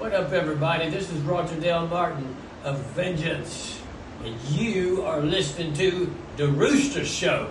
What up, everybody? This is Roger Dale Martin of Vengeance, and you are listening to The Roosta Show.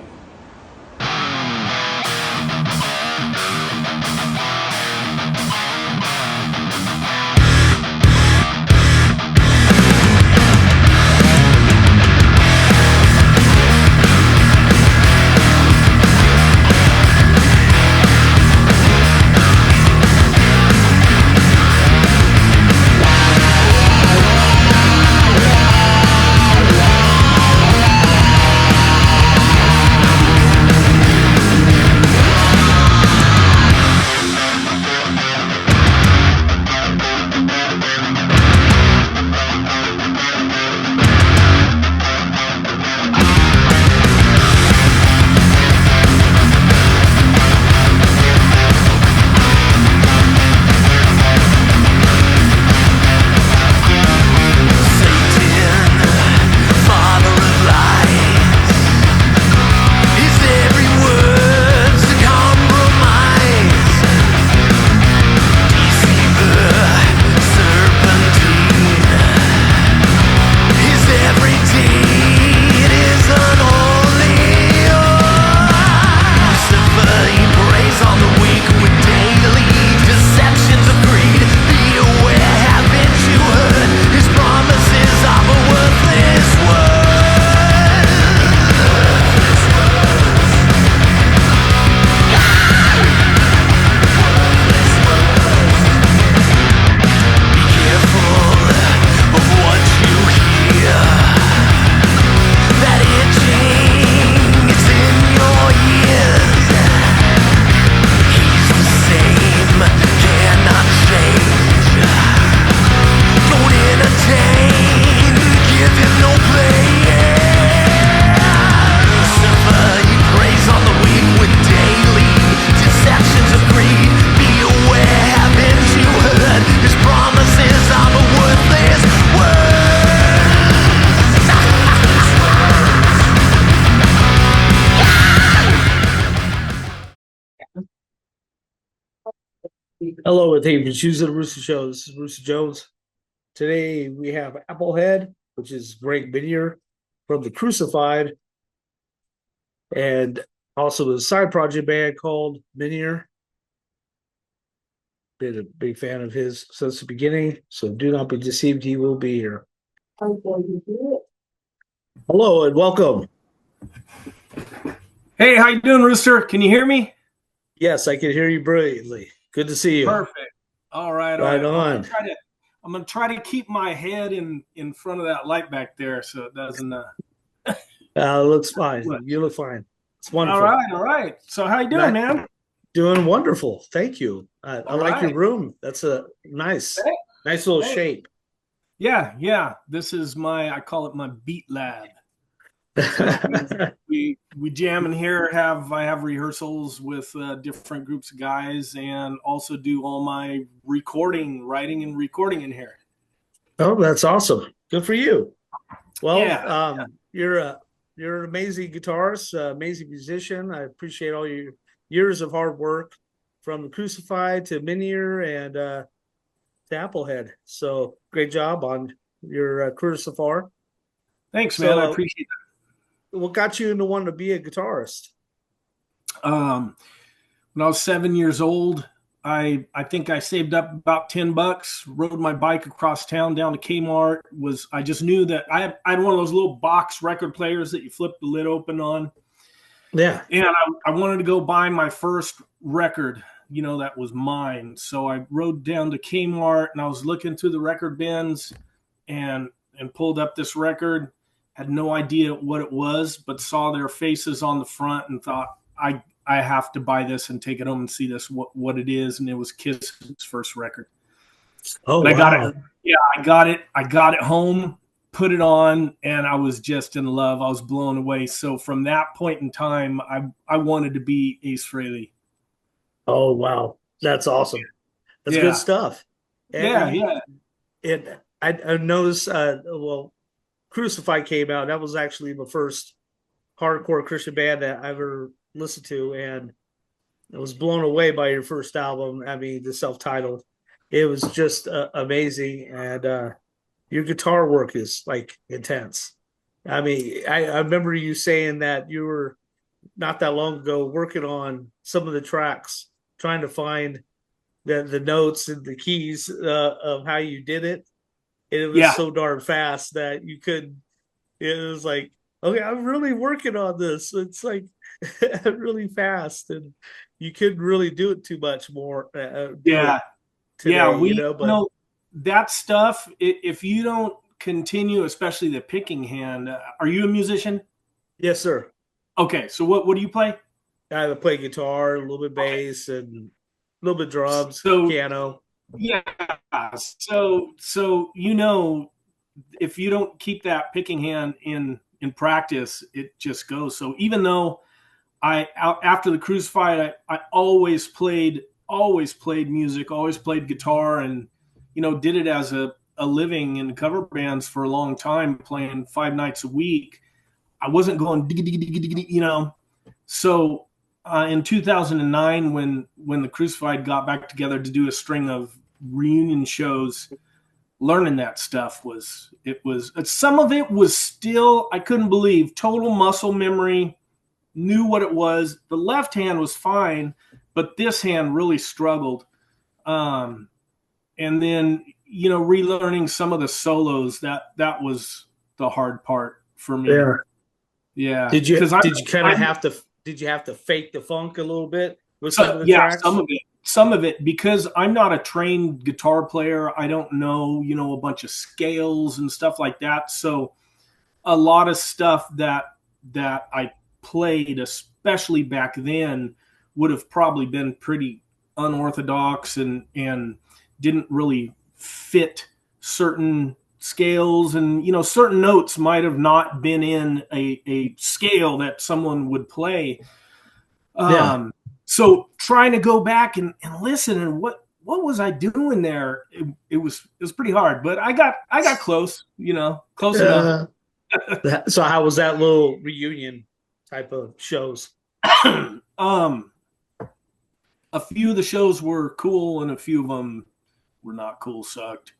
Hello, and thank you for choosing the Roosta Show. This is Roosta Jones. Today we have Applehead, which is Greg Binier from the Crucified, and also a side project band called Binier. Been a big fan of his since the beginning, so do not be deceived. He will be here. Hello and welcome. Hey, how you doing, Rooster? Can you hear me? Yes, I can hear you brilliantly. Good to see you. Perfect. All right. Right on. I'm gonna try to keep my head in front of that light back there, so it doesn't. It looks fine. You look fine. It's wonderful. All right. So how you doing, man? Doing wonderful. Thank you. I like your right. room. That's a nice little shape. Yeah. This is I call it my beat lab. So we jam in here. I have rehearsals with different groups of guys, and also do all my writing and recording in here. Oh, that's awesome! Good for you. Well, yeah. You're an amazing guitarist, amazing musician. I appreciate all your years of hard work, from the Crucified to Minier and to Applehead. So great job on your career so far. Thanks, man. I appreciate that. What got you into wanting to be a guitarist? When I was 7 years old, I think I saved up about $10, rode my bike across town down to Kmart. I just knew that I had one of those little box record players that you flip the lid open on. Yeah. And I wanted to go buy my first record, that was mine. So I rode down to Kmart, and I was looking through the record bins and pulled up this record. Had no idea what it was, but saw their faces on the front and thought, I have to buy this and take it home and see what it is. And it was Kiss's first record. Oh, and I wow. got it. Yeah, I got it. I got it home, put it on, and I was just in love. I was blown away. So from that point in time, I wanted to be Ace Frehley. Oh, wow. That's awesome. That's good stuff. And I noticed, Crucified came out. That was actually the first hardcore Christian band that I ever listened to, and I was blown away by your first album. I mean, the self-titled. it was just amazing. And your guitar work is like intense. I mean, I remember you saying that you were not that long ago working on some of the tracks, trying to find the notes and the keys of how you did it. And it was Yeah, so darn fast that you could. It was like, okay, I'm really working on this. It's like really fast, and you couldn't really do it too much more. Do it yeah, yeah. today, you know. But That stuff. If you don't continue, especially the picking hand, are you a musician? yes, sir. Okay, so what do you play? I play guitar, a little bit Okay, bass, and a little bit drums, so piano. yeah, so if you don't keep that picking hand in practice, it just goes. So even though after the Crucified, I always played music, always played guitar, and did it as a living in cover bands for a long time, playing 5 nights a week. I wasn't going diggy, diggy, diggy, diggy, So in 2009, when the Crucified got back together to do a string of reunion shows, learning that stuff was some of it was still, I couldn't believe, total muscle memory. Knew what it was. The left hand was fine, but this hand really struggled. And then relearning some of the solos, that was the hard part for me. Yeah. Yeah, Did you because did you kind of have to did you have to fake the funk a little bit with some of the yeah, tracks? some of it, because I'm not a trained guitar player. I don't know a bunch of scales and stuff like that. So a lot of stuff that I played, especially back then, would have probably been pretty unorthodox and didn't really fit certain scales, and certain notes might have not been in a scale that someone would play. Yeah. So trying to go back and listen, and what was I doing there? It was pretty hard, but I got close, close enough. So how was that little reunion type of shows? A few of the shows were cool, and a few of them were not cool. Sucked.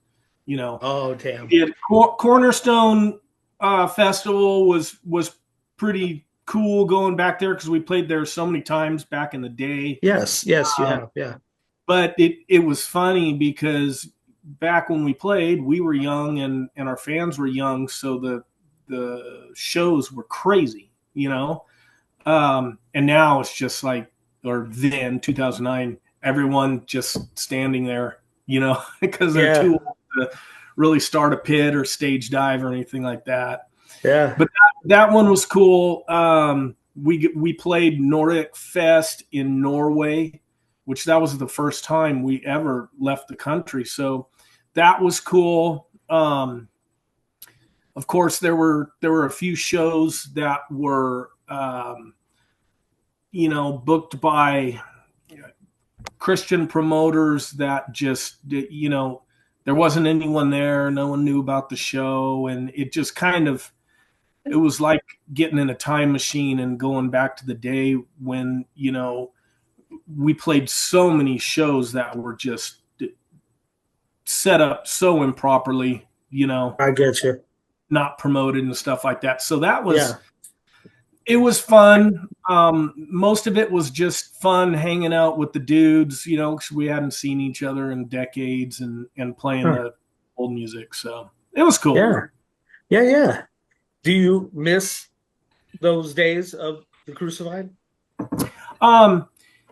Oh, damn. Cornerstone Festival was pretty cool going back there, because we played there so many times back in the day. Yes, you have. Yeah. But it was funny because back when we played, we were young and our fans were young, so the shows were crazy, and now it's just like, or then 2009, everyone just standing there, because they're too old to really start a pit or stage dive or anything like that. Yeah. But that one was cool. We played Nordic Fest in Norway, which that was the first time we ever left the country. So that was cool. Of course, there were a few shows that were, booked by Christian promoters that just, there wasn't anyone there. No one knew about the show. And it just it was like getting in a time machine and going back to the day when, we played so many shows that were just set up so improperly, I get you. not promoted and stuff like that. So that was, Yeah. it was fun. Most of it was just fun hanging out with the dudes, because we hadn't seen each other in decades, and playing the old music. So it was cool. Yeah. Yeah. Do you miss those days of the Crucified?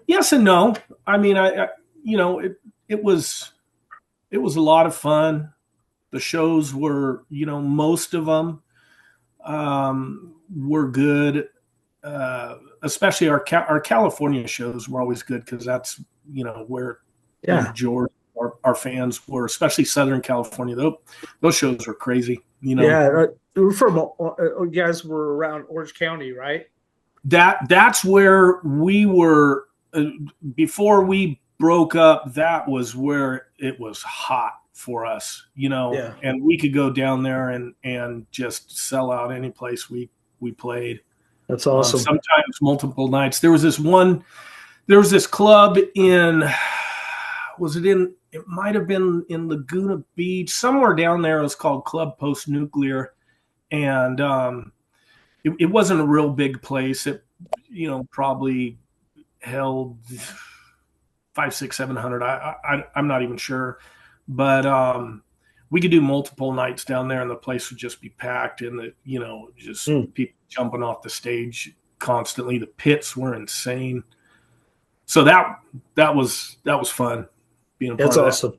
Yes and no. I mean, it was a lot of fun. The shows were, most of them were good. Especially our California shows were always good, because that's where the majority of our fans were, especially Southern California. Those shows were crazy. Yeah, we're from you guys were around Orange County, right? That's where we were before we broke up. That was where it was hot for us, and we could go down there and just sell out any place we played. That's awesome. Sometimes multiple nights. There was this club in, was it in it might have been in Laguna Beach, somewhere down there. It was called Club Post Nuclear, and it wasn't a real big place. It, probably held five, six, 700. I'm not even sure, but we could do multiple nights down there, and the place would just be packed, and just people jumping off the stage constantly. The pits were insane. So that was fun being a part That's of awesome.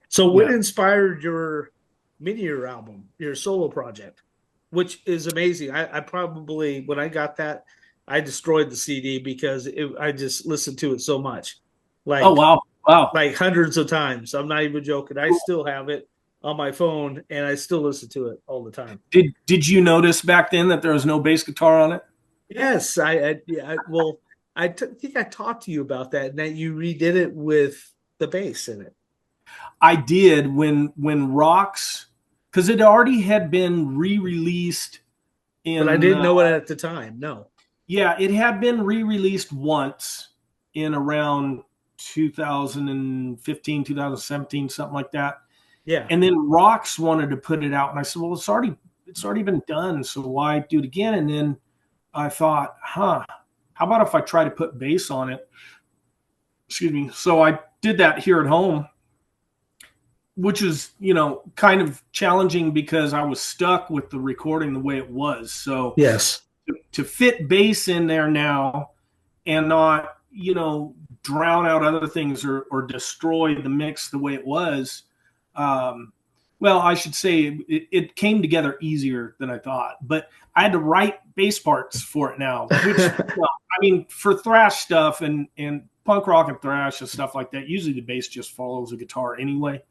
So what Yeah. inspired your Minier album, your solo project, which is amazing. I probably, when I got that, I destroyed the CD because I just listened to it so much, Oh, like wow. like hundreds of times. I'm not even joking. I still have it on my phone, and I still listen to it all the time. Did you notice back then that there was no bass guitar on it? Yes, well, think I talked to you about that, and that you redid it with the bass in it. I did when Rocks, because it already had been re-released But I in didn't know it at the time. No. yeah, it had been re-released once in around 2015, 2017, something like that. Yeah. And then Rocks wanted to put it out, and I said, well, it's already been done, so why do it again? And then I thought, how about if I try to put bass on it? Excuse me. So I did that here at home, which is, kind of challenging because I was stuck with the recording the way it was. So Yes. to fit bass in there now and not, drown out other things or destroy the mix the way it was. Well, I should say it came together easier than I thought, but I had to write bass parts for it now, which, I mean, for thrash stuff and punk rock and thrash and stuff like that, usually the bass just follows the guitar anyway.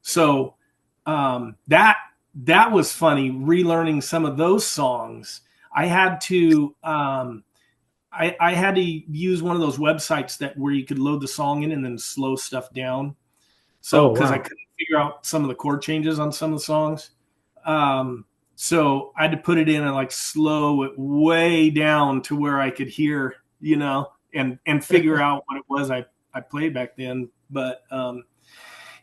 So that was funny, relearning some of those songs. I had to I had to use one of those websites where you could load the song in and then slow stuff down. So because I couldn't figure out some of the chord changes on some of the songs. So I had to put it in and like slow it way down to where I could hear, and figure out what it was I played back then. But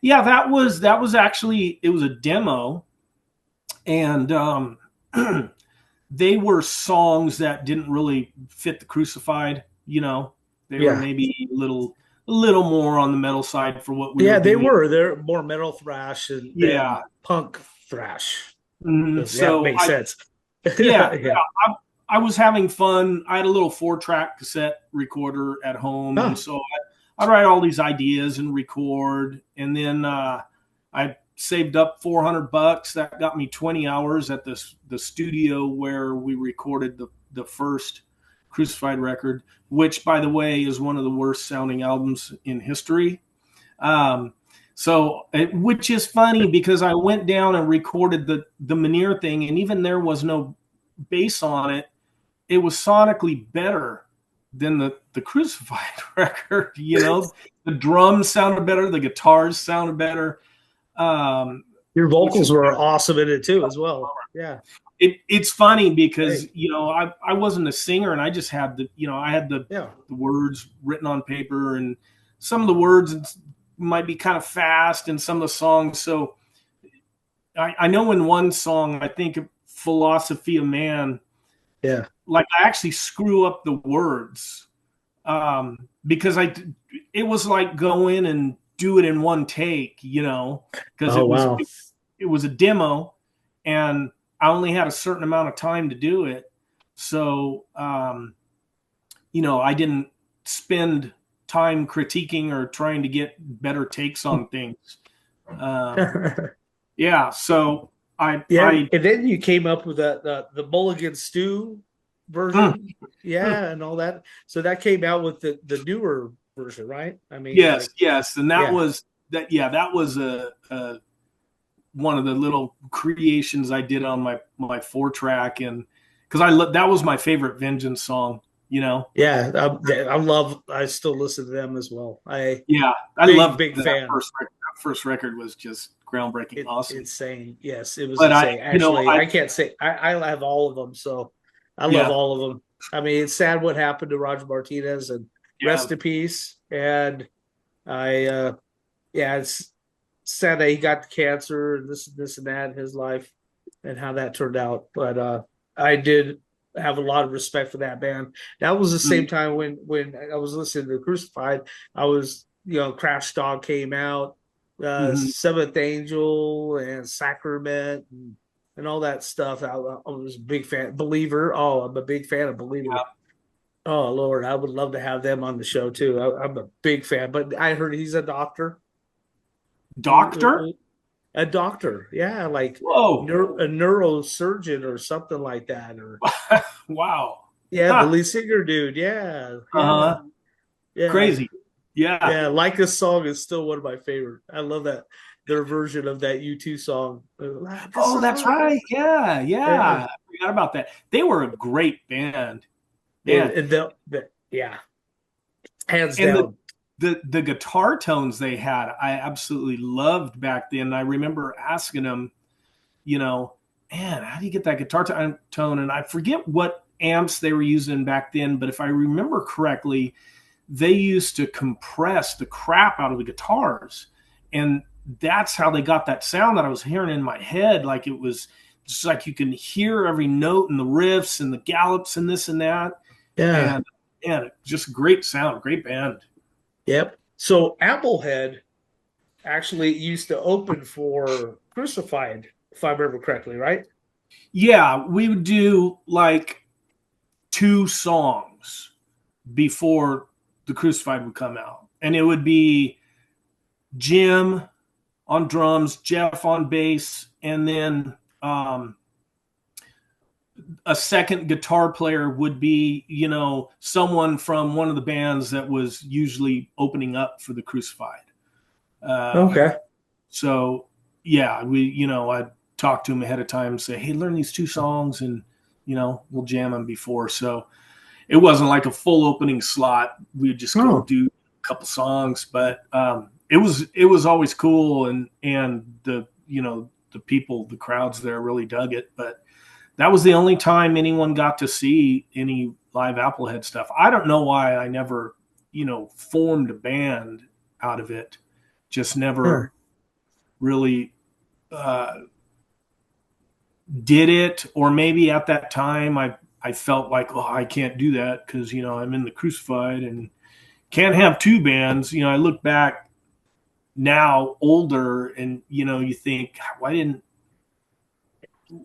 yeah, that was actually, it was a demo, and they were songs that didn't really fit the Crucified. They were maybe a little more on the metal side for what we were doing. They're more metal thrash than punk thrash. So that makes sense. Yeah. I was having fun. I had a little 4-track cassette recorder at home, and so I'd write all these ideas and record, and then I saved up $400. That got me 20 hours at the studio where we recorded the first Crucified record, which, by the way, is one of the worst sounding albums in history. Which is funny because I went down and recorded the Minier thing, and even there was no bass on it. It was sonically better than the Crucified record. The drums sounded better, the guitars sounded better. Your vocals were awesome in it too, as well. Yeah. It's funny because I wasn't a singer, and I just had the words written on paper, and some of the words might be kind of fast in some of the songs. So I know in one song, I think Philosophy of Man, like I actually screw up the words because it was like go in and do it in one take, because it was a demo, and I only had a certain amount of time to do it. So, I didn't spend time critiquing or trying to get better takes on things. So and then you came up with the Mulligan Stew version, and all that. So that came out with the newer version, right? I mean, yes, and that was a one of the little creations I did on my 4-track, and because that was my favorite Vengeance song. I still listen to them as well. I love big that fan. First record was just groundbreaking, awesome, insane. Yes, it was insane. I can't say I have all of them, so I love all of them. I mean, it's sad what happened to Roger Martinez, and rest in peace. And I yeah, it's sad that he got cancer and this and that in his life and how that turned out. But I did have a lot of respect for that band. That was the same Mhm. time when I was listening to Crucified. I was, Crash Dog came out, Mhm. Seventh Angel and Sacrament and all that stuff. I was a big fan. Believer. Oh, I'm a big fan of Believer. Oh Lord, I would love to have them on the show too. I'm a big fan, but I heard he's a doctor. Doctor? A doctor, yeah, like Whoa. a neurosurgeon or something like that, or Wow. yeah, the Huh. lead singer dude, yeah, yeah, Uh-huh. yeah, Crazy. Yeah. yeah. Like this song is still one of my favorite. I love that their version of that U2 song. Like a Oh, that's song. right. Yeah, Yeah, yeah. I forgot about that. They were a great band. Man. and yeah, hands And down. the guitar tones they had, I absolutely loved back then. I remember asking them, you know, man, how do you get that guitar tone? And I forget what amps they were using back then, but if I remember correctly, they used to compress the crap out of the guitars. And that's how they got that sound that I was hearing in my head. Like it was just like you can hear every note and the riffs and the gallops and this and that. Yeah, And just great sound, great band. yep. So Applehead actually used to open for Crucified, if I remember correctly, right? Yeah, we would do like two songs before the Crucified would come out. And it would be Jim on drums, Jeff on bass, and then a second guitar player would be, someone from one of the bands that was usually opening up for the Crucified. Okay. So yeah, I'd talk to him ahead of time and say, hey, learn these two songs and, we'll jam them before. So it wasn't like a full opening slot. We'd just go Oh, do a couple songs, but it was always cool. And the people, the crowds there really dug it, but that was the only time anyone got to see any live Applehead stuff. I don't know why I never, formed a band out of it. Just never sure. really did it, or maybe at that time I felt like, oh, I can't do that because I'm in the Crucified and can't have two bands. I look back now, older, and you think, why didn't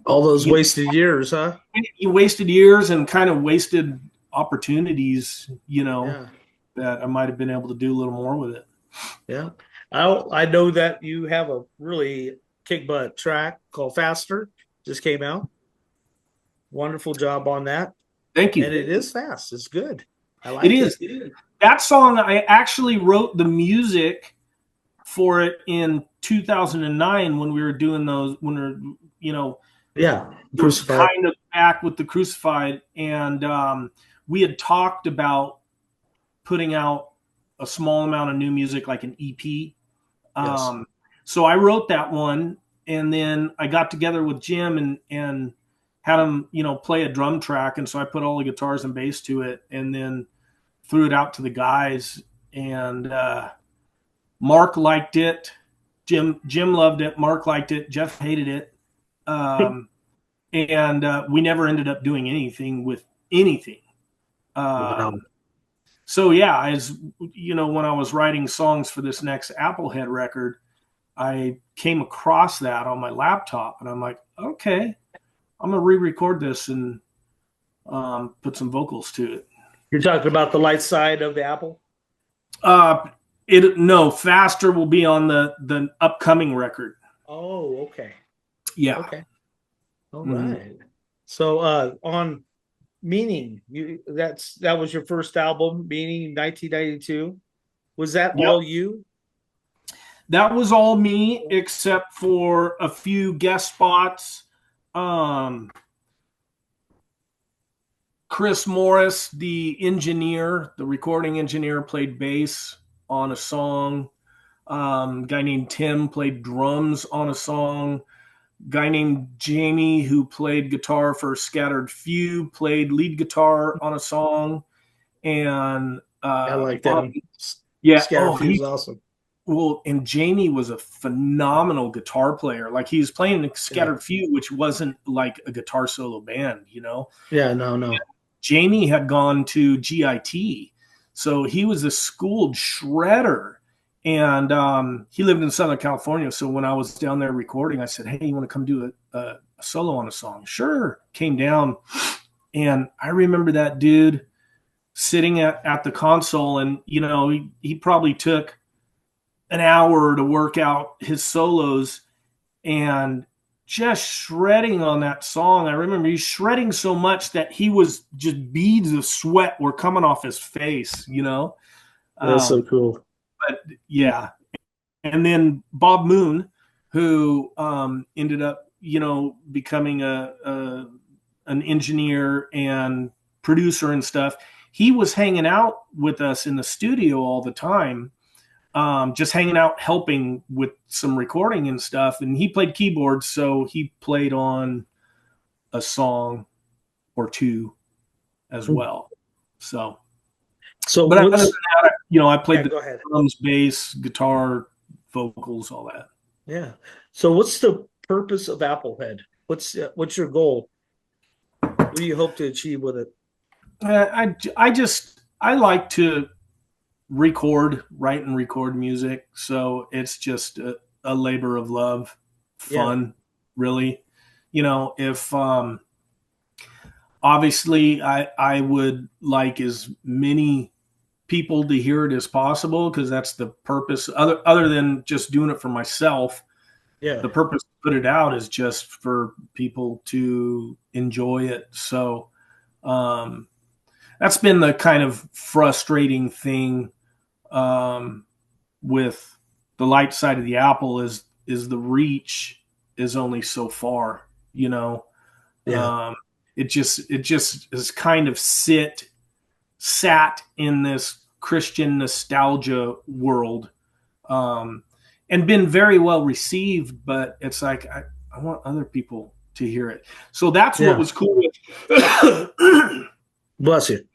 All those you wasted years, huh? you wasted years and kind of wasted opportunities, Yeah, that I might have been able to do a little more with it. yeah. I know that you have a really kick butt track called Faster. Just came out. Wonderful job on that. Thank And you. it is fast. It's good. I It like is it. that song. I actually wrote the music for it in 2009 when we were doing those, when we were, Yeah. Crucified. kind of back with the Crucified, and we had talked about putting out a small amount of new music, like an EP. Yes. Um, so I wrote that one, and then I got together with Jim and had him, play a drum track, and so I put all the guitars and bass to it, and then threw it out to the guys, and Mark liked it. Jim loved it. Mark liked it. Jeff hated it. Um, and we never ended up doing anything with anything. Wow. So yeah, as when I was writing songs for this next Applehead record, I came across that on my laptop, and I'm like, okay, I'm gonna re-record this and put some vocals to it. You're talking about the light side of the apple? Uh, no, faster will be on the upcoming record. Oh, okay. Yeah. Okay. All Mhm. right. So on Meaning, that was your first album, Meaning 1992. Was that Yep. all you? That was all me except for a few guest spots. Um, Chris Morris, the engineer, the recording engineer, played bass on a song. Guy named Tim played drums on a song. Guy named Jamie, who played guitar for Scattered Few, played lead guitar on a song. And I like them. Bobby, yeah, Scatterfield's awesome. Well, and Jamie was a phenomenal guitar player. Like he was playing Scattered Few, which wasn't like a guitar solo band, you know? Yeah, no. Jamie had gone to GIT, so he was a schooled shredder. And he lived in Southern California. So when I was down there recording, I said, "Hey, you want to come do a solo on a song?" Sure. Came down. And I remember that dude sitting at the console, and, you know, he probably took an hour to work out his solos and just shredding on that song. I remember he's shredding so much that he was just beads of sweat were coming off his face, you know? That's so cool. But yeah. And then Bob Moon, who ended up, you know, becoming an engineer and producer and stuff. He was hanging out with us in the studio all the time. Just hanging out, helping with some recording and stuff. And he played keyboards, so he played on a song or two as well. So but other than that, you know, I played the drums, bass, guitar, vocals, all that. Yeah. So what's the purpose of Applehead? What's your goal? What do you hope to achieve with it? I like to write and record music. So it's just a labor of love, fun, really. You know, if obviously I would like as many people to hear it as possible, because that's the purpose. Other than just doing it for myself, the purpose to put it out is just for people to enjoy it. So that's been the kind of frustrating thing with the light side of the apple is the reach is only so far, you know. It just is kind of sat in this Christian nostalgia world, and been very well received, but it's like I want other people to hear it. So that's what was cool with bless you.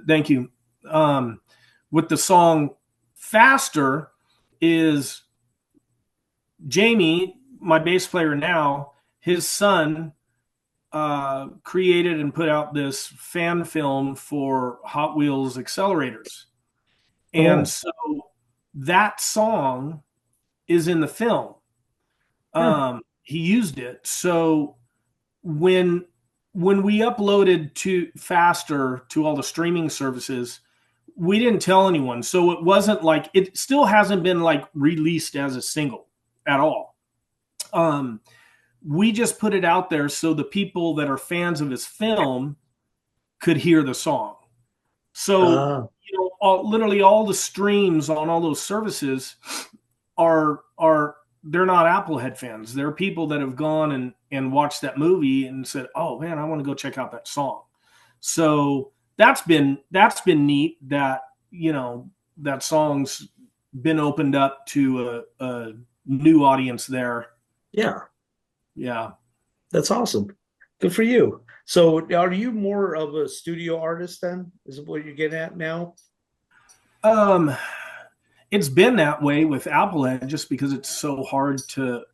Thank you. With the song Faster is Jamie, my bass player now, his son created and put out this fan film for Hot Wheels accelerators. And so that song is in the film. He used it. So when we uploaded to Faster to all the streaming services, we didn't tell anyone. So it wasn't like, it still hasn't been like released as a single at all. We just put it out there so the people that are fans of his film could hear the song. So, you know, literally all the streams on all those services are they're not Applehead fans. They're people that have gone and watched that movie and said, "Oh man, I want to go check out that song." So that's been neat that, you know, that song's been opened up to a new audience there. Yeah. That's awesome. Good for you. So are you more of a studio artist then? Is it what you're getting at now? It's been that way with Applehead just because it's so hard to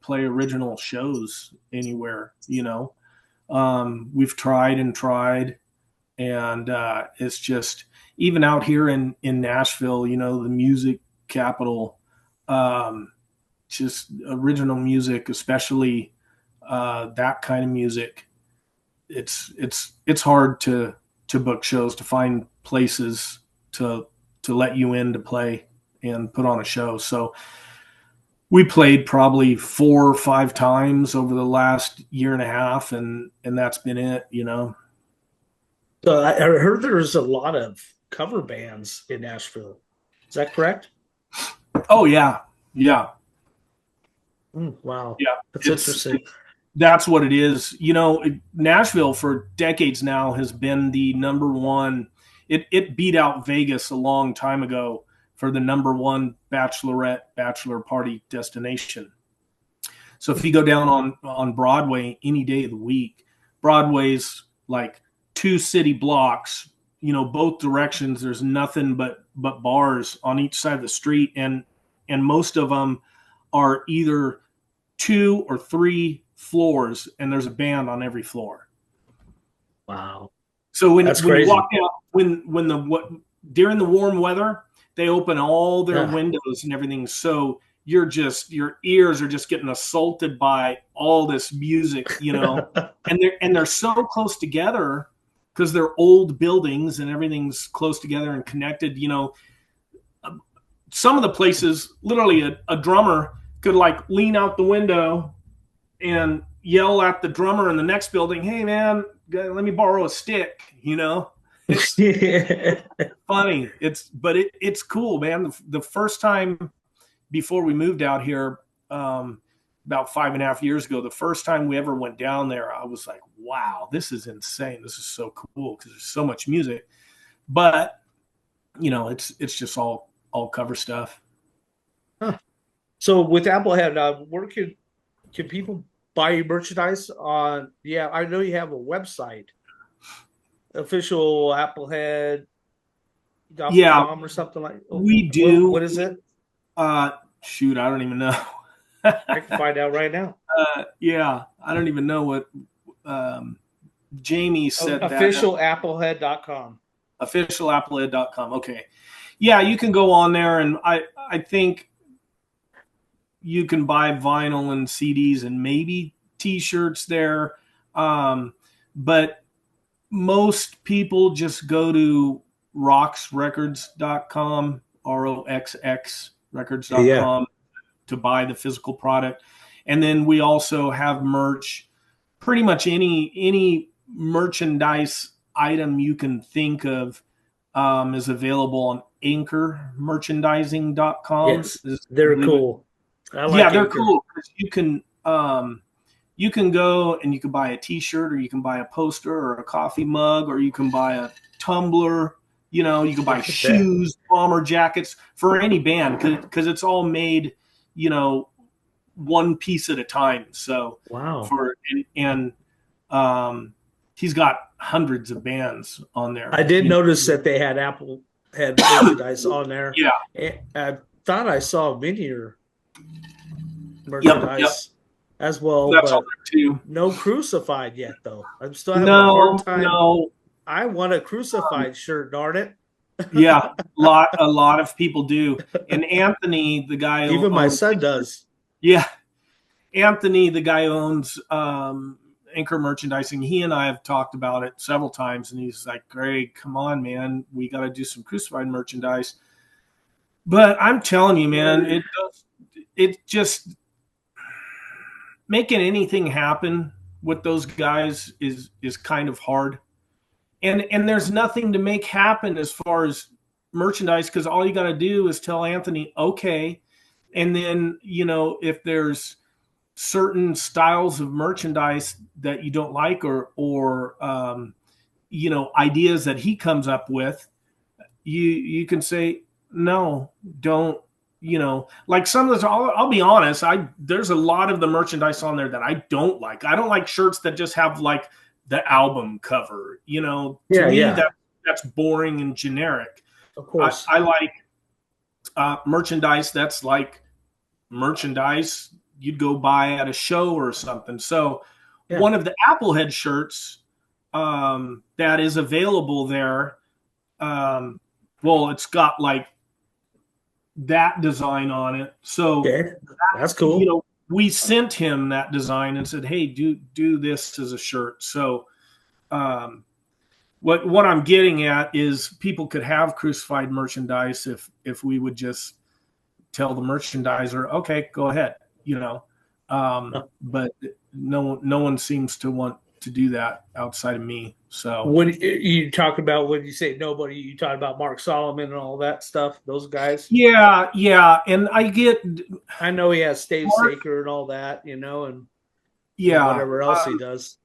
play original shows anywhere, you know. We've tried and it's just, even out here in Nashville, you know, the music capital, just original music, especially that kind of music. It's hard to book shows, to find places to let you in to play and put on a show. So we played probably 4 or 5 times over the last year and a half, and that's been it, you know. So I heard there's a lot of cover bands in Nashville. Is that correct? Oh yeah. Wow. Yeah, that's interesting. That's what it is. You know, Nashville for decades now has been the number one. It beat out Vegas a long time ago for the number one bachelor party destination. So if you go down on Broadway any day of the week, Broadway's like 2 city blocks, you know, both directions. There's nothing but bars on each side of the street, and and most of them are either 2 or 3 floors, and there's a band on every floor. Wow. So when That's you crazy. walk out, during the warm weather, they open all their Yeah. windows and everything. So your ears are just getting assaulted by all this music, and they're so close together because they're old buildings and everything's close together and connected. Some of the places, literally a drummer could like lean out the window and yell at the drummer in the next building, "Hey man, let me borrow a stick." It's funny. It's cool, man. The first time before we moved out here, about 5.5 years ago, the first time we ever went down there, I was like, wow, this is insane. This is so cool because there's so much music. But it's just all cover stuff. Huh. So with Applehead, where can people buy your merchandise on? Yeah, I know you have a website, official Applehead.com or something like. We do. What is it? Shoot, I don't even know. I can find out right now. Yeah, I don't even know what Jamie said. Officialapplehead.com. Officialapplehead.com. Okay. Yeah, you can go on there, and I think you can buy vinyl and CDs and maybe T-shirts there. But most people just go to roxrecords.com, ROXX records.com to buy the physical product. And then we also have merch. Pretty much any merchandise item you can think of is available on anchormerchandising.com. Yes, they're cool. They're cool. You can go and you can buy a T-shirt, or you can buy a poster or a coffee mug, or you can buy a tumbler. You can buy shoes, bomber jackets for any band because it's all made, one piece at a time. So wow. He's got hundreds of bands on there. I did notice that they had Applehead merchandise on there. Yeah. I thought I saw Minier merchandise as well. That's but on there too. No Crucified yet, though. I'm still having a hard time. No. I want a Crucified shirt, darn it. Yeah, a lot of people do. And Anthony, the guy even my son does. Yeah. Anthony, the guy who owns Anchor Merchandising, he and I have talked about it several times, and he's like, Greg, come on, man, we got to do some Crucified merchandise. But I'm telling you, man, it just making anything happen with those guys is kind of hard. And there's nothing to make happen as far as merchandise, because all you got to do is tell Anthony, okay. And then, if there's certain styles of merchandise that you don't like or ideas that he comes up with, you can say, no, don't, like some of this, I'll be honest. There's a lot of the merchandise on there that I don't like. I don't like shirts that just have like the album cover, to me, that's boring and generic. Of course. I like merchandise that's like merchandise you'd go buy at a show or something. So one of the Applehead shirts that is available there, it's got like that design on it. So that's cool. We sent him that design and said, hey, do this as a shirt. So what I'm getting at is people could have Crucified merchandise if we would just tell the merchandiser, okay, go ahead, but no one seems to want to do that outside of me. So when you talk about, when you say nobody, you talk about Mark Solomon and all that stuff, those guys. Yeah. And I know he has Stage Saker and all that, and whatever else he does.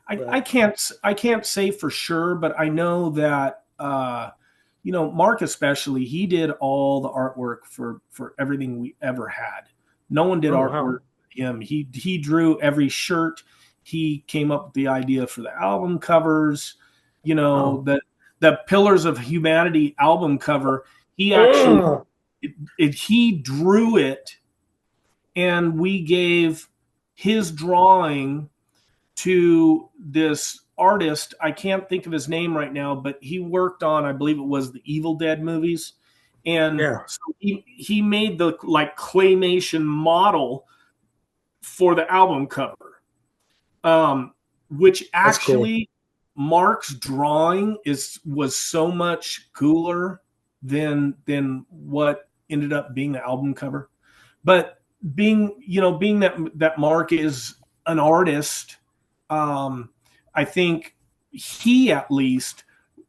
I can't say for sure, but I know that Mark especially, he did all the artwork for everything we ever had. No one did artwork for him. He drew every shirt. He came up with the idea for the album covers. The Pillars of Humanity album cover. He actually he drew it, and we gave his drawing to this artist. I can't think of his name right now, but he worked on, I believe it was the Evil Dead movies. And Yeah. so he made the like claymation model for the album cover, which That's cool. actually Mark's drawing was so much cooler than what ended up being the album cover. But being that Mark is an artist, I think he at least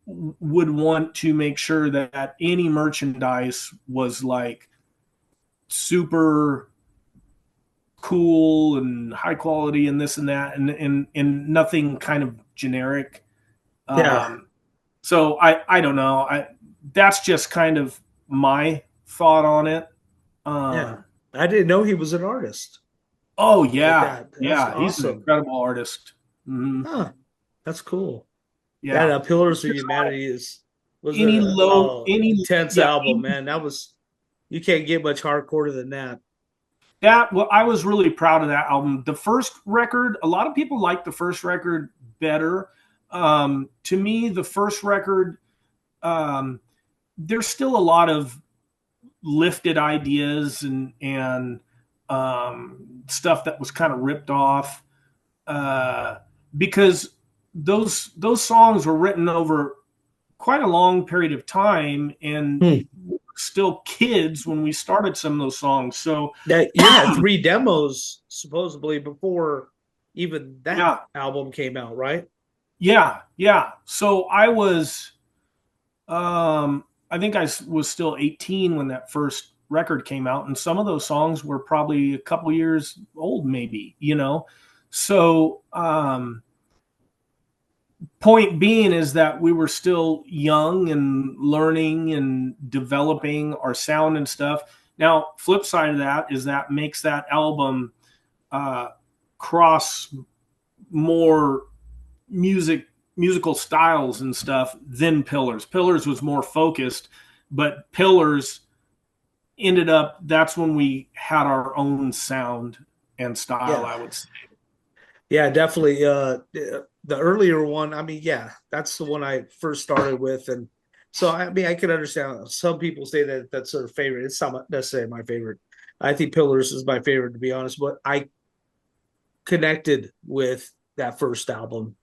would want to make sure that any merchandise was like super cool and high quality and this and that, and nothing kind of generic. Yeah. So I don't know. That's just kind of my thought on it. Yeah. I didn't know he was an artist Oh like yeah, that. That's yeah. He's an awesome. incredible artist. Mhm. Huh. That's cool. That Yeah. Pillars of Humanity was Any a low, any intense yeah, album, man. That was, you can't get much hardcore than that. that well, I was really proud of that album. The first record, a lot of people like the first record better. To me, the first record, there's still a lot of lifted ideas and stuff that was kind of ripped off, because those songs were written over quite a long period of time, and we were still kids when we started some of those songs. So That you had 3 demos supposedly before even that yeah, album came out, right? yeah. So I think I was still 18 when that first record came out, and some of those songs were probably a couple years old, maybe. So point being is that we were still young and learning and developing our sound and stuff. Now, flip side of that is that makes that album cross more musical styles and stuff than Pillars. Pillars was more focused, but Pillars ended up, that's when we had our own sound and style, Yeah. I would say. Yeah, definitely. The earlier one, I mean, yeah, that's the one I first started with, and so I mean, I can understand. Some people say that that's their favorite. It's not necessarily my favorite. I think Pillars is my favorite, to be honest. But I connected with that first album.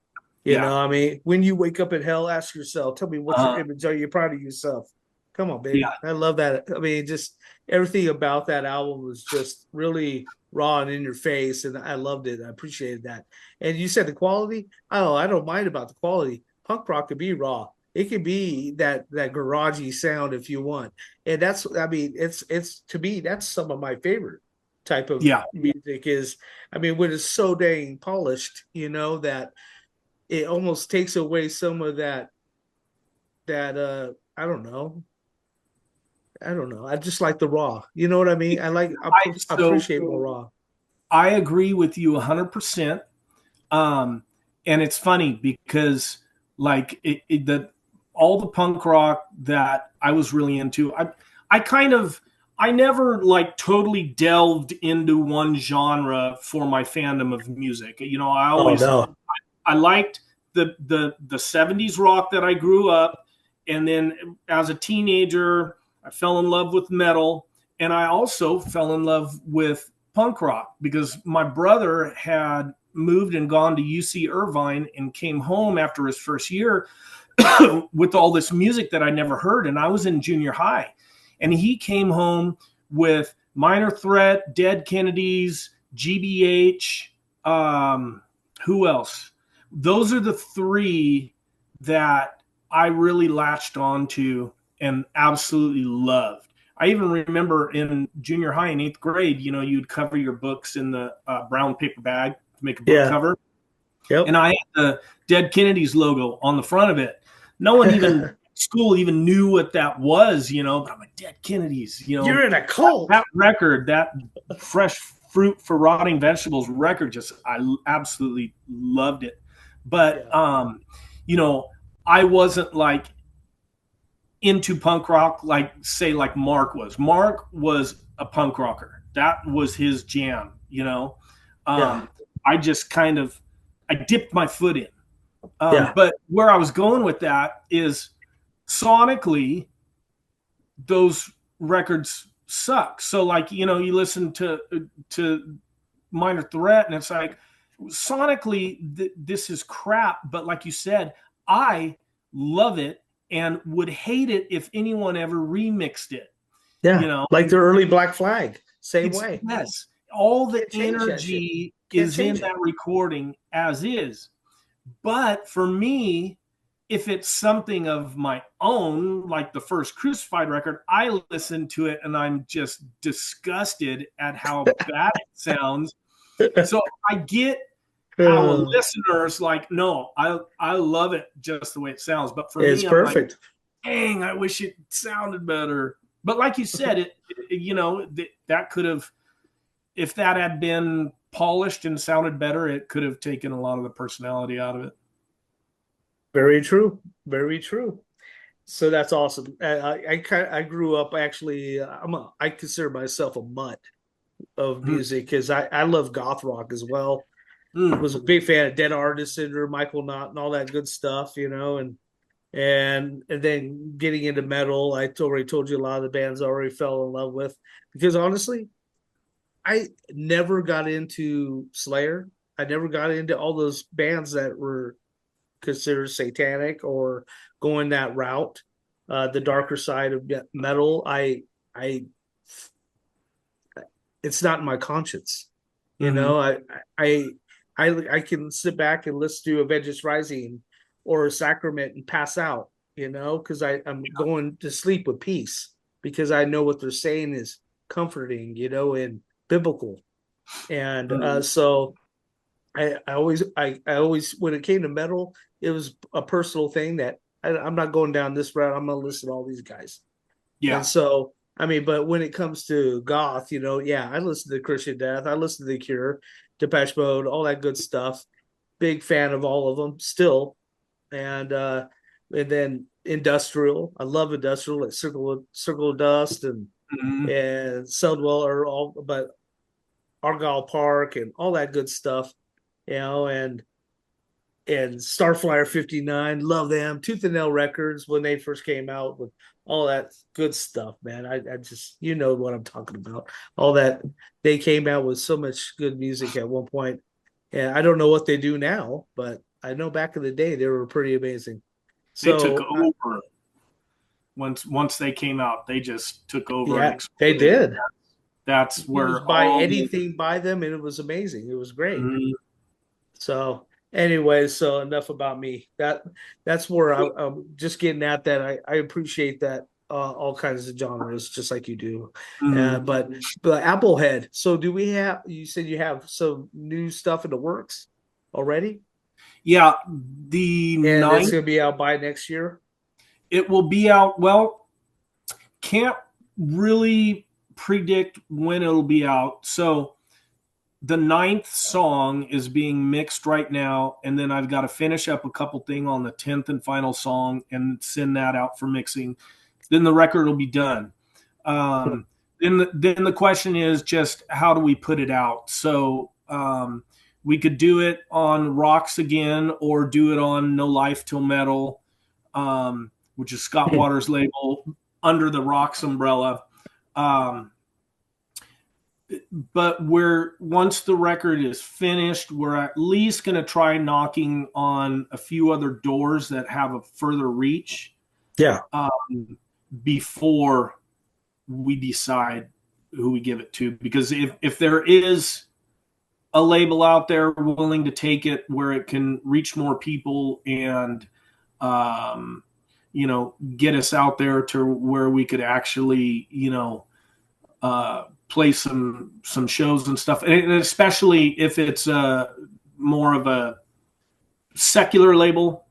Yeah. I mean, when you wake up in hell, ask yourself, tell me what's your image. Are you proud of yourself? Come on, baby. Yeah. I love that. I mean, just everything about that album was just really raw and in your face, and I loved it. I appreciated that. And you said the quality. Oh, I don't mind about the quality. Punk rock could be raw. It could be that garagey sound if you want, and that's. I mean, it's to me that's some of my favorite type of music. Is I mean, when it's so dang polished, that it almost takes away some of that I don't know. I just like the raw. You know what I mean? I appreciate more raw. I agree with you 100%. And it's funny because like all the punk rock that I was really into, I never like totally delved into one genre for my fandom of music. I always, I liked the 70s rock that I grew up. And then as a teenager, I fell in love with metal, and I also fell in love with punk rock because my brother had moved and gone to UC Irvine and came home after his first year with all this music that I never heard. And I was in junior high, and he came home with Minor Threat, Dead Kennedys, GBH. Who else? Those are the 3 that I really latched onto and absolutely loved. I even remember in junior high in 8th grade, you'd cover your books in the brown paper bag to make a book cover. Yep. And I had the Dead Kennedys logo on the front of it. No one even school even knew what that was, but I'm like, Dead Kennedys, You're in a cult. That record, that Fresh Fruit for Rotting Vegetables record, I absolutely loved it. But I wasn't like into punk rock like say like Mark was. Mark was a punk rocker. That was his jam, you know. Yeah. I just kind of I dipped my foot in. Yeah. But where I was going with that is sonically, those records suck. So like, you know, you listen to Minor Threat and it's like sonically this is crap, but like you said, I love it and would hate it if anyone ever remixed it. Yeah. You know, Like the early Black Flag. Same it's way. yes, all the Can't change that shit. energy Can't is in change it. that recording as is. But for me, if it's something of my own, like the first Crucified record, I listen to it and I'm just disgusted at how bad it sounds. So I get how a listener's like, no, I love it just the way it sounds. But for It's me, I'm like, perfect. dang, I wish it sounded better. But like you said, you know, that could have, if that had been polished and sounded better, it could have taken a lot of the personality out of it. Very true. Very true. So that's awesome. I grew up actually. I consider myself a mutt of music because I love goth rock as well. Was a big fan of Dead Artist Syndrome, Michael Knott, and all that good stuff, you know, and then getting into metal. I already told you a lot of the bands I already fell in love with because honestly, I never got into Slayer. I never got into all those bands that were considered satanic or going that route, the darker side of metal. I, it's not in my conscience. You know, I, I can sit back and listen to Avengers Rising or Sacrament and pass out. You know, because I'm going to sleep with peace because I know what they're saying is comforting. You know, and biblical, and so I always when it came to metal, it was a personal thing that I'm not going down this route. I'm gonna listen to all these guys. Yeah. And so I mean, but when it comes to goth, you know, yeah, I listen to Christian Death, I listen to The Cure, Depeche Mode, all that good stuff. Big fan of all of them still. And then industrial. I love industrial like Circle of Dust and Seldwell or all but Argyle Park and all that good stuff, you know, and Starflyer 59, love them. Tooth and Nail Records when they first came out with all that good stuff, man. I just, you know what I'm talking about. All that they came out with so much good music at one point. And I don't know what they do now, but I know back in the day they were pretty amazing. They took So over once they came out. They just took over. yeah, and they did. That's You where just buy anything by them, and it was amazing. It was great. So anyway, so enough about me. That's where I'm just getting at that. I appreciate that all kinds of genres, just like you do. But Applehead. So do we have? You said you have some new stuff in the works already, Yeah, the and it's ninth, going to be out by next year. it will be out. Well, can't really predict when it'll be out. So the 9th song is being mixed right now, and then I've got to finish up a couple things on the 10th and final song and send that out for mixing. Then the record will be done. Then the question is just how do we put it out? So we could do it on Rocks again, or do it on No Life Till Metal, which is Scott Waters' label under the Rocks umbrella. But once the record is finished, we're at least going to try knocking on a few other doors that have a further reach. Yeah. Before we decide who we give it to, because if there is a label out there willing to take it where it can reach more people and get us out there to where we could actually play some shows and stuff, and especially if it's more of a secular label,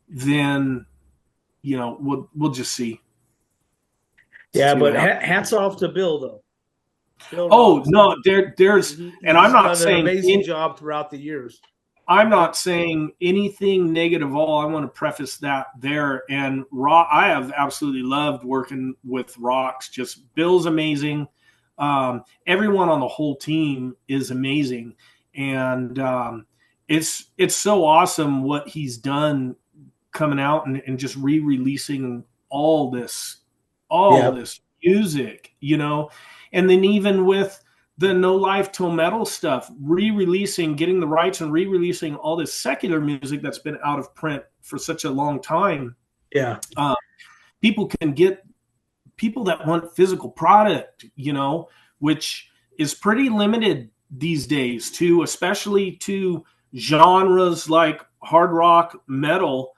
then we'll just see. Yeah, but hats off to Bill though. Bill no, there's and I'm not saying an amazing job throughout the years. I'm not saying anything negative at all. I want to preface that there. And I have absolutely loved working with Rocks. Just Bill's amazing. Everyone on the whole team is amazing, and it's so awesome what he's done coming out and just re-releasing all this music, and then even with the No Life Till Metal stuff, re-releasing, getting the rights and re-releasing all this secular music that's been out of print for such a long time. Yeah. People that want physical product, which is pretty limited these days too, especially to genres like hard rock, metal,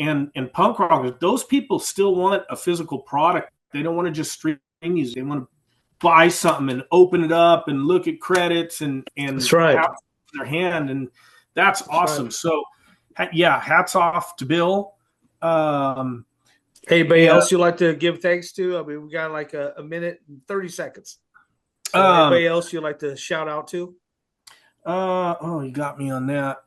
and punk rock. Those people still want a physical product. They don't want to just stream music. They want to buy something and open it up and look at credits and that's right. have it in their hand, and that's awesome. Right. So yeah, hats off to Bill. Anybody else you'd like to give thanks to? I mean, we got like a minute and 30 seconds. So anybody else you'd like to shout out to? You got me on that.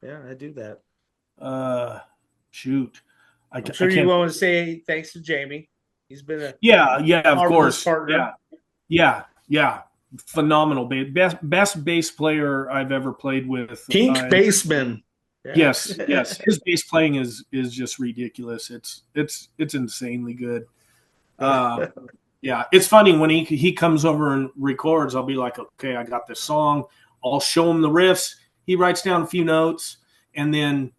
Yeah, I do that. Shoot. I'm sure you want to say thanks to Jamie. He's been a of course partner. Yeah. Phenomenal best bass player I've ever played with. Pink bassman. Yeah. Yes. His bass playing is just ridiculous. It's insanely good. Yeah, it's funny when he comes over and records. I'll be like, okay, I got this song. I'll show him the riffs. He writes down a few notes, and then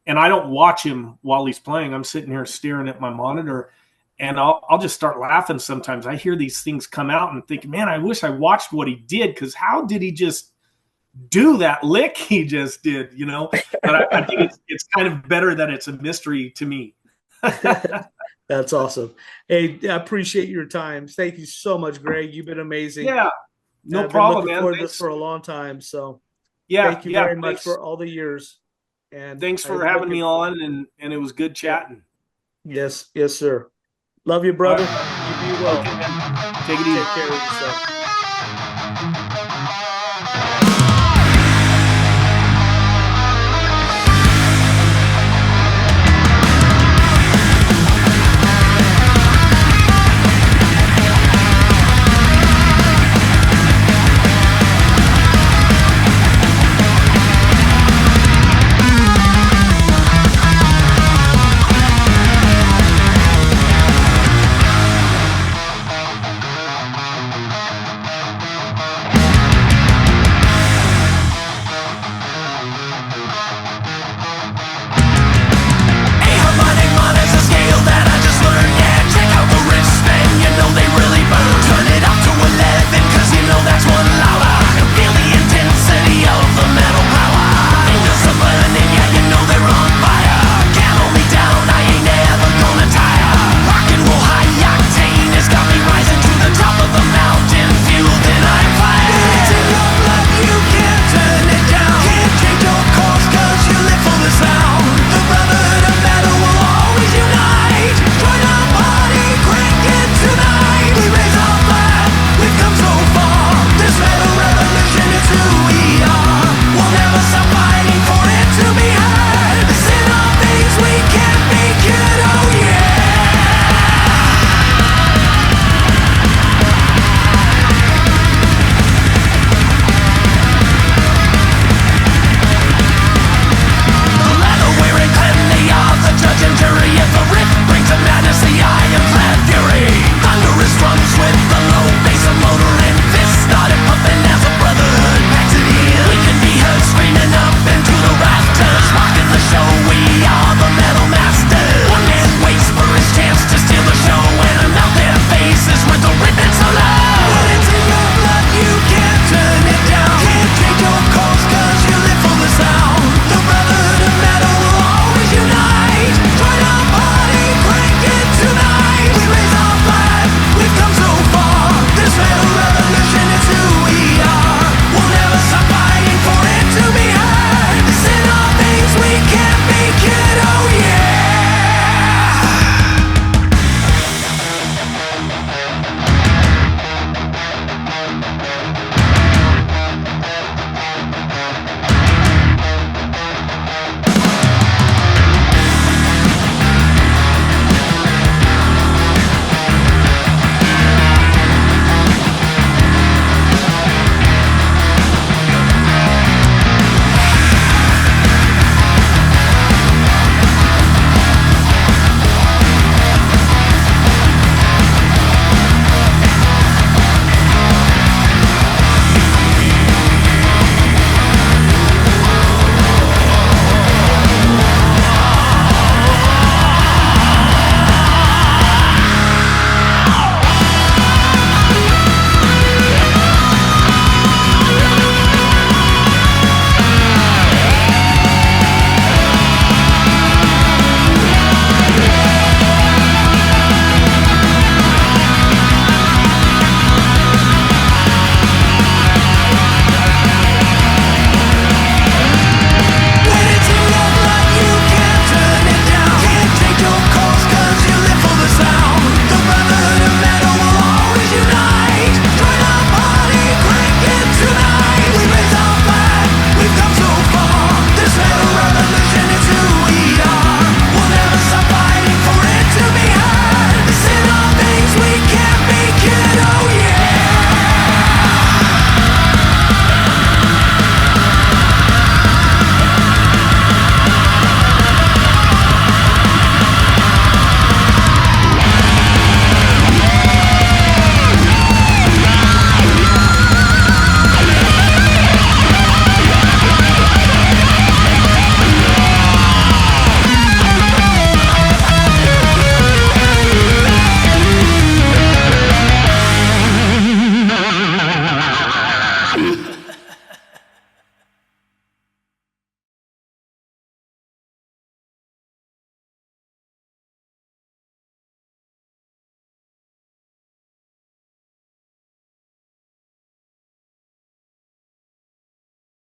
and I don't watch him while he's playing. I'm sitting here staring at my monitor, and I'll just start laughing sometimes. I hear these things come out and think, man, I wish I watched what he did, because how did he just do that lick he just did, But I think it's kind of better that it's a mystery to me. That's awesome. Hey, I appreciate your time. Thank you so much, Greg. You've been amazing. Yeah, no problem, man. I've been looking forward to this for a long time. So thank you very much for all the years. And thanks for having me on, and it was good chatting. Yes, sir. Love you, brother. You be well. Take it easy. Take care of yourself.